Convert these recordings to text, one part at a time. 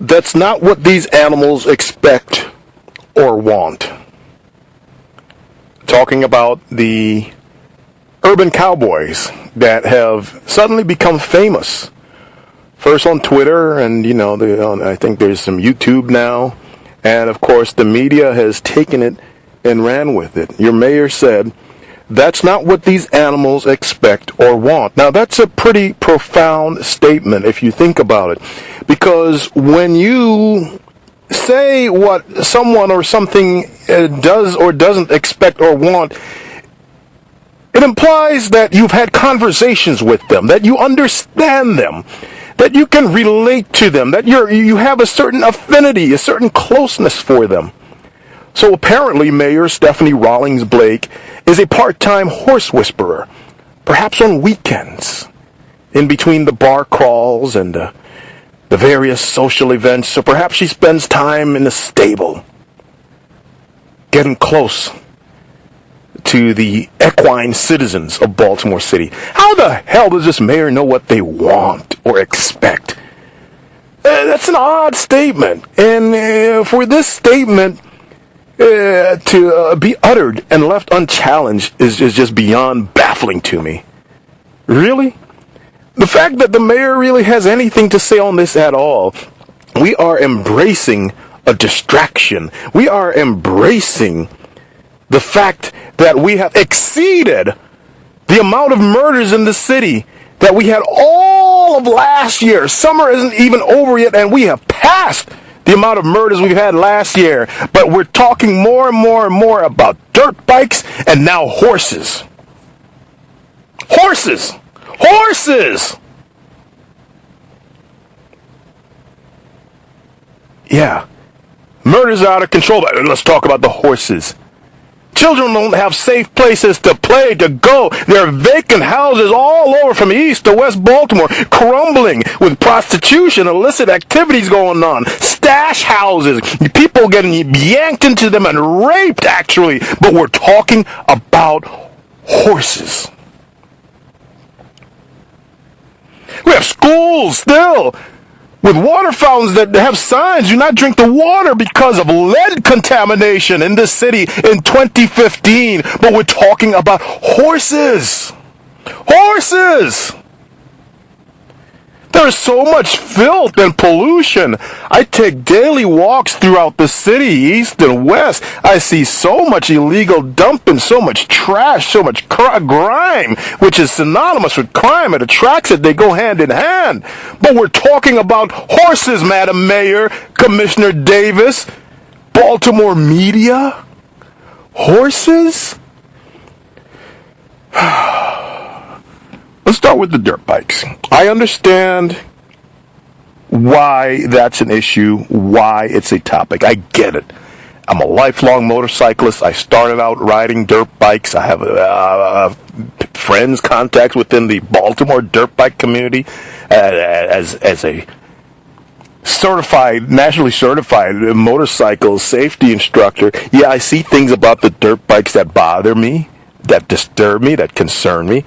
That's not what these animals expect or want. Talking about the urban cowboys that have suddenly become famous. First on Twitter, and I think there's some YouTube now. And of course, the media has taken it and ran with it. Your mayor said, that's not what these animals expect or want. Now, that's a pretty profound statement if you think about it. Because when you say what someone or something does or doesn't expect or want, it implies that you've had conversations with them, that you understand them, that you can relate to them, that you have a certain affinity, a certain closeness for them. So apparently Mayor Stephanie Rawlings Blake is a part-time horse whisperer, perhaps on weekends, in between the bar crawls and the various social events. So perhaps she spends time in the stable, getting close to the equine citizens of Baltimore City. How the hell does this mayor know what they want or expect? That's an odd statement. And for this statement to be uttered and left unchallenged is just beyond baffling to me. Really? The fact that the mayor really has anything to say on this at all, we are embracing a distraction. We are embracing the fact that we have exceeded the amount of murders in the city that we had all of last year. Summer isn't even over yet, and we have passed the amount of murders we've had last year. But we're talking more and more and more about dirt bikes and now horses. Horses! Horses! Yeah. Murders are out of control, but let's talk about the horses. Children don't have safe places to play, to go. There are vacant houses all over from east to west Baltimore, crumbling with prostitution, illicit activities going on, stash houses, people getting yanked into them and raped, actually. But we're talking about horses. We have schools still with water fountains that have signs, do not drink the water because of lead contamination in this city in 2015. But we're talking about horses. Horses! There is so much filth and pollution. I take daily walks throughout the city, east and west. I see so much illegal dumping, so much trash, so much grime, which is synonymous with crime. It attracts it. They go hand in hand. But we're talking about horses, Madam Mayor, Commissioner Davis, Baltimore media. Horses? Let's start with the dirt bikes. I understand why that's an issue, why it's a topic. I get it. I'm a lifelong motorcyclist. I started out riding dirt bikes. I have friends, contacts within the Baltimore dirt bike community as a nationally certified motorcycle safety instructor. Yeah, I see things about the dirt bikes that bother me, that disturb me, that concern me.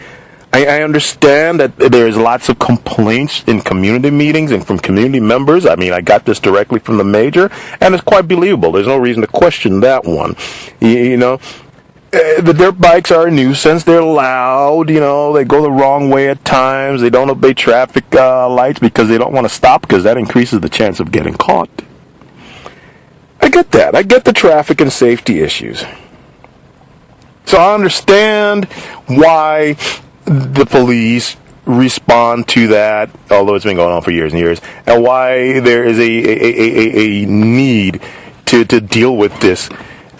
I understand that there's lots of complaints in community meetings and from community members. I mean, I got this directly from the mayor, and it's quite believable. There's no reason to question that one. The dirt bikes are a nuisance. They're loud. They go the wrong way at times. They don't obey traffic lights because they don't want to stop because that increases the chance of getting caught. I get that. I get the traffic and safety issues. So I understand why the police respond to that, although it's been going on for years and years, and why there is a need to deal with this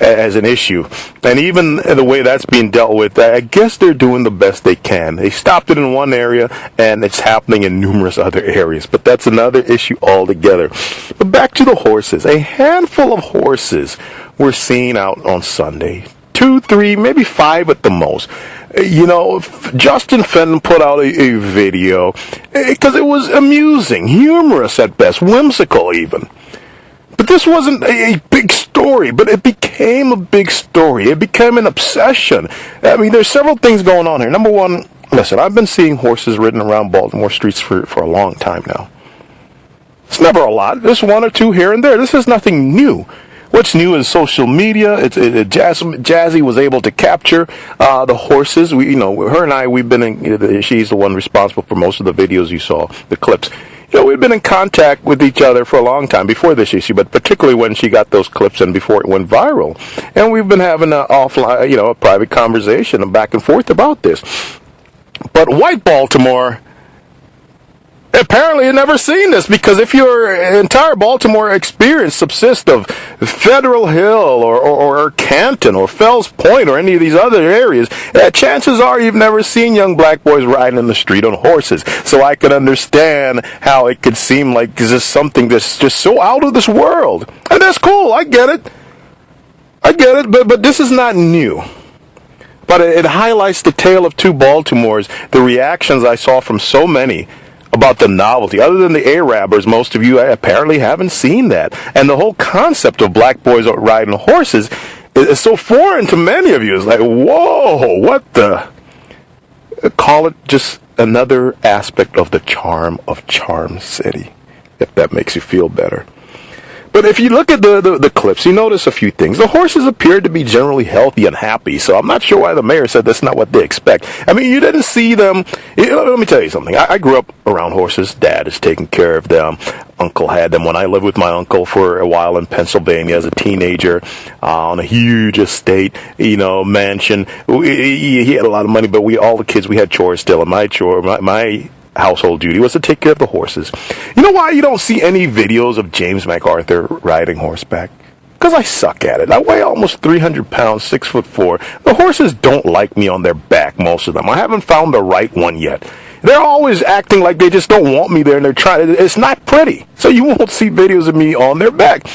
as an issue. And even the way that's being dealt with, I guess they're doing the best they can. They stopped it in one area, and it's happening in numerous other areas. But that's another issue altogether. But back to the horses. A handful of horses were seen out on Sunday. 2, 3, maybe 5 at the most. Justin Fenton put out a video because it was amusing, humorous at best, whimsical even. But this wasn't a big story, but it became a big story. It became an obsession. I mean, there's several things going on here. Number one, listen, I've been seeing horses ridden around Baltimore streets for a long time now. It's never a lot. There's one or two here and there. This is nothing new. What's new is social media. Jazzy was able to capture the horses. Her and I, we've been in. She's the one responsible for most of the videos you saw, the clips. We've been in contact with each other for a long time before this issue, but particularly when she got those clips and before it went viral. And we've been having an offline, a private conversation and back and forth about this. But white Baltimore apparently had never seen this, because if your entire Baltimore experience subsists of Federal Hill or Canton or Fells Point or any of these other areas, chances are you've never seen young black boys riding in the street on horses. So I could understand how it could seem like this is something that's just so out of this world. And that's cool. I get it. But this is not new. But it highlights the tale of two Baltimores, the reactions I saw from so many about the novelty. Other than the Arabers, most of you apparently haven't seen that. And the whole concept of black boys riding horses is so foreign to many of you. It's like, whoa, what the? Call it just another aspect of the charm of Charm City, if that makes you feel better. But if you look at the clips, you notice a few things. The horses appeared to be generally healthy and happy, so I'm not sure why the mayor said that's not what they expect. I mean, you didn't see them. Let me tell you something. I grew up around horses. Dad is taking care of them. Uncle had them when I lived with my uncle for a while in Pennsylvania as a teenager on a huge estate, mansion. He had a lot of money, but all the kids, we had chores still. And my household duty was to take care of the horses. You know why you don't see any videos of James MacArthur riding horseback? Because I suck at it. I weigh almost 300 pounds, 6'4". The horses don't like me on their back, most of them. I haven't found the right one yet. They're always acting like they just don't want me there, and they're trying. It's not pretty. So you won't see videos of me on their back.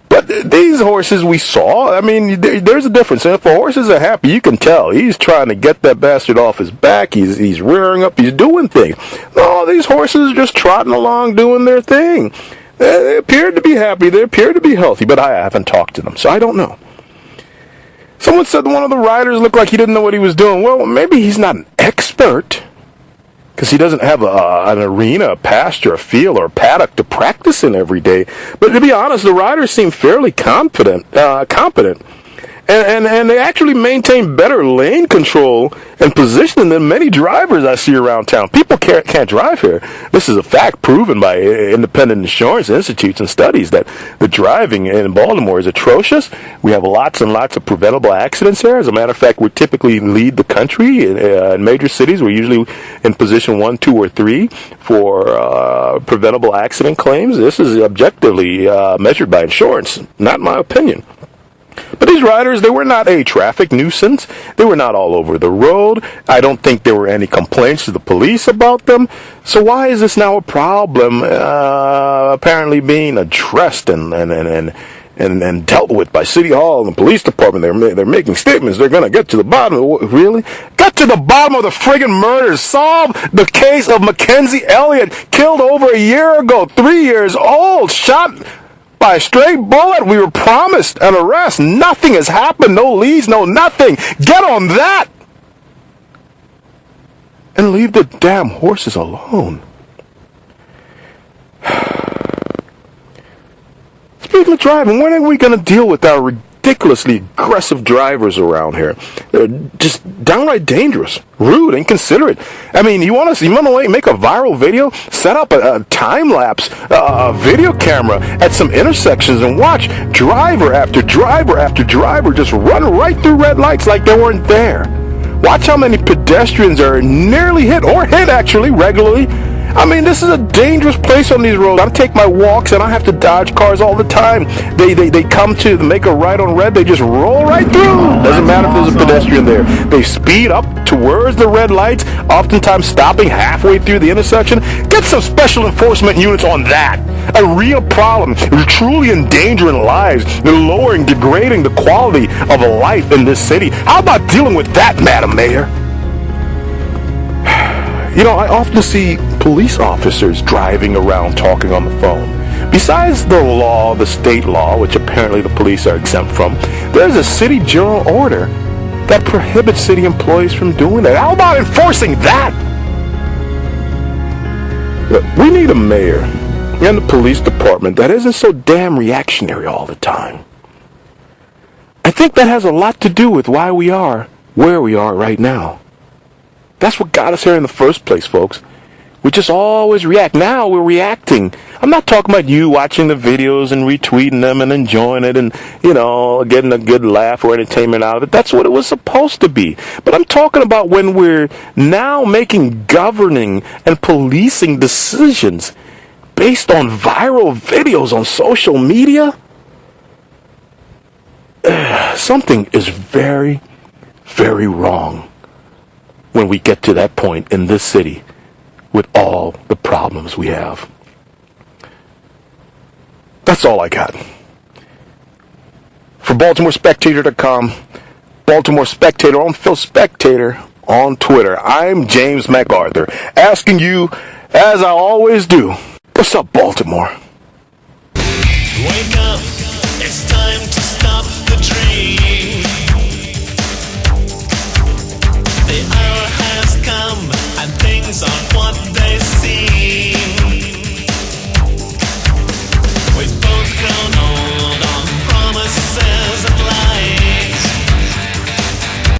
But these horses we saw, I mean, there's a difference. And if the horses are happy, you can tell. He's trying to get that bastard off his back. He's rearing up. He's doing things. No, these horses are just trotting along doing their thing. They appear to be happy. They appear to be healthy. But I haven't talked to them, so I don't know. Someone said one of the riders looked like he didn't know what he was doing. Well, maybe he's not an expert, because he doesn't have an arena, a pasture, a field, or a paddock to practice in every day. But to be honest, the riders seem fairly competent. And they actually maintain better lane control and positioning than many drivers I see around town. People can't drive here. This is a fact proven by independent insurance institutes and studies that the driving in Baltimore is atrocious. We have lots and lots of preventable accidents here. As a matter of fact, we typically lead the country in major cities. We're usually in position 1, 2, or 3 for preventable accident claims. This is objectively measured by insurance, not my opinion. But these riders, they were not a traffic nuisance. They were not all over the road. I don't think there were any complaints to the police about them. So why is this now a problem, apparently being addressed and dealt with by City Hall and the police department? They're making statements. They're going to get to the bottom of it. Really? Get to the bottom of the friggin' murders. Solve the case of Mackenzie Elliott, killed over a year ago, 3 years old, shot by a stray bullet. We were promised an arrest. Nothing has happened. No leads, no nothing. Get on that and leave the damn horses alone. Speaking of driving, when are we going to deal with our ridiculously aggressive drivers around here? They're just downright dangerous, rude, inconsiderate. I mean, you want to make a viral video? Set up a time-lapse video camera at some intersections and watch driver after driver after driver just run right through red lights like they weren't there. Watch how many pedestrians are nearly hit, or hit actually, regularly. I mean, this is a dangerous place on these roads. I take my walks and I have to dodge cars all the time. They come to make a right on red. They just roll right through. Doesn't matter if there's a pedestrian there. They speed up towards the red lights, oftentimes stopping halfway through the intersection. Get some special enforcement units on that. A real problem. They're truly endangering lives. They're lowering, degrading the quality of a life in this city. How about dealing with that, Madam Mayor? I often see police officers driving around talking on the phone. Besides the law, the state law, which apparently the police are exempt from, there's a city general order that prohibits city employees from doing that. How about enforcing that? We need a mayor and the police department that isn't so damn reactionary all the time. I think that has a lot to do with why we are where we are right now. That's what got us here in the first place, folks. We just always react. Now we're reacting. I'm not talking about you watching the videos and retweeting them and enjoying it and, getting a good laugh or entertainment out of it. That's what it was supposed to be. But I'm talking about when we're now making governing and policing decisions based on viral videos on social media. Something is very, very wrong when we get to that point in this city with all the problems we have. That's all I got. For BaltimoreSpectator.com, Baltimore Spectator, I'm Phil Spectator on Twitter. I'm James MacArthur, asking you, as I always do, what's up, Baltimore? Wake up.